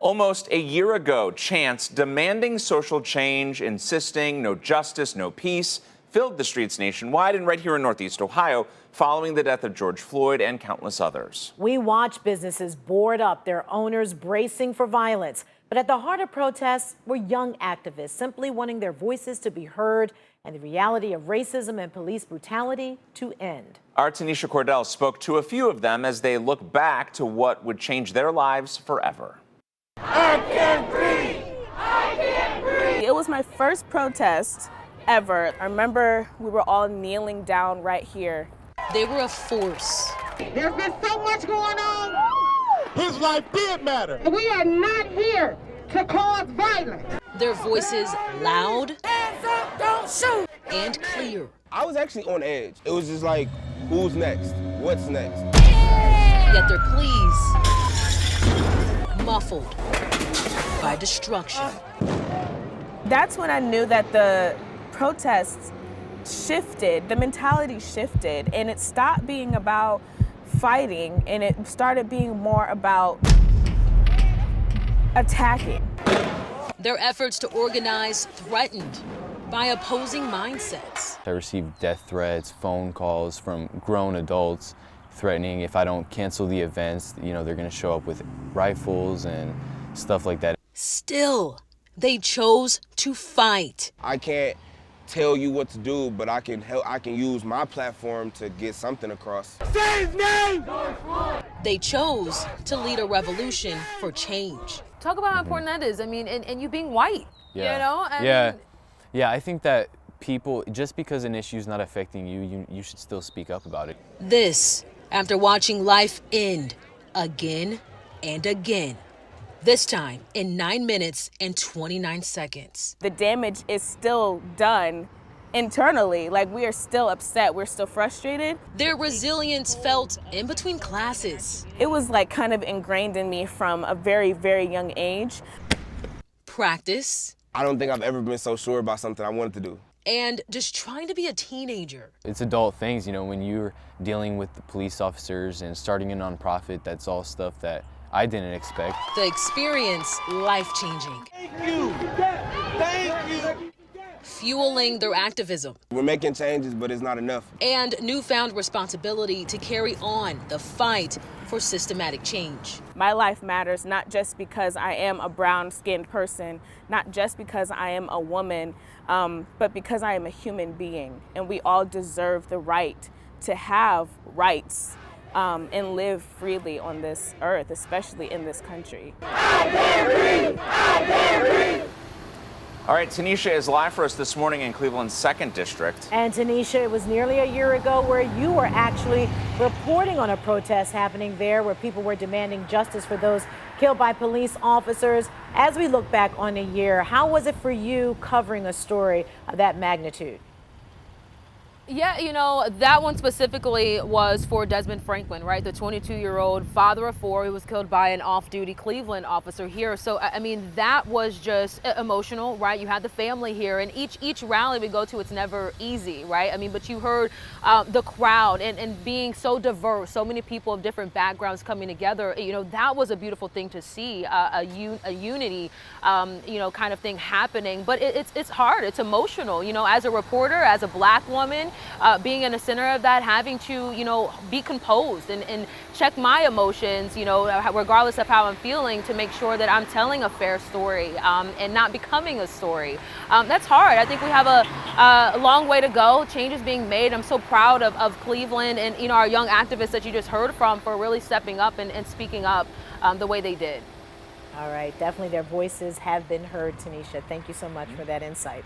Almost a year ago, chants demanding social change, insisting no justice, no peace, filled the streets nationwide and right here in Northeast Ohio following the death of George Floyd and countless others. We watch businesses board up, their owners bracing for violence. But at the heart of protests were young activists simply wanting their voices to be heard and the reality of racism and police brutality to end. Our Tanisha Cordell spoke to a few of them as they look back to what would change their lives forever. I can't breathe! I can't breathe! It was my first protest ever. I remember we were all kneeling down right here. They were a force. There's been so much going on. His life did matter. We are not here to cause violence. Their voices loud. Hands up, don't shoot! And clear. I was actually on edge. It was just like, who's next? What's next? Yet their pleas muffled by destruction. That's when I knew that the protests shifted, the mentality shifted, and it stopped being about fighting and it started being more about attacking. Their efforts to organize threatened by opposing mindsets. I received death threats, phone calls from grown adults threatening if I don't cancel the events, they're going to show up with rifles and stuff like that. Still, they chose to fight. I can't tell you what to do, but I can help. I can use my platform to get something across. Say his name! They chose to lead a revolution for change. Talk about how important that is. I mean, and you being white, Yeah. you know? Yeah, I think that people, just because an issue is not affecting you, you should still speak up about it. This, after watching life end again and again. This time in 9 minutes and 29 seconds. The damage is still done internally. Like, we are still upset, we're still frustrated. Their resilience felt in between classes. It was like kind of ingrained in me from a very, very young age. Practice. I don't think I've ever been so sure about something I wanted to do. And just trying to be a teenager. It's adult things, when you're dealing with the police officers and starting a nonprofit, that's all stuff that I didn't expect. The experience life-changing. Thank you! Thank you! Fueling their activism. We're making changes, but it's not enough. And newfound responsibility to carry on the fight for systematic change. My life matters not just because I am a brown-skinned person, not just because I am a woman, but because I am a human being. And we all deserve the right to have rights and live freely on this earth, especially in this country. I can't breathe! I can't breathe! All right, Tanisha is live for us this morning in Cleveland's 2nd District. And Tanisha, it was nearly a year ago where you were actually reporting on a protest happening there where people were demanding justice for those killed by police officers. As we look back on a year, how was it for you covering a story of that magnitude? Yeah, that one specifically was for Desmond Franklin, right? The 22-year-old father of 4 who was killed by an off-duty Cleveland officer here. So, I mean, that was just emotional, right? You had the family here, and each rally we go to, it's never easy, right? I mean, but you heard the crowd and being so diverse, so many people of different backgrounds coming together. That was a beautiful thing to see, a unity, kind of thing happening. But it's hard, it's emotional, as a reporter, as a Black woman, being in the center of that, having to, be composed and check my emotions, regardless of how I'm feeling, to make sure that I'm telling a fair story and not becoming a story. That's hard. I think we have a long way to go. Change is being made. I'm so proud of Cleveland and, our young activists that you just heard from for really stepping up and speaking up the way they did. All right, definitely their voices have been heard, Tanisha. Thank you so much for that insight.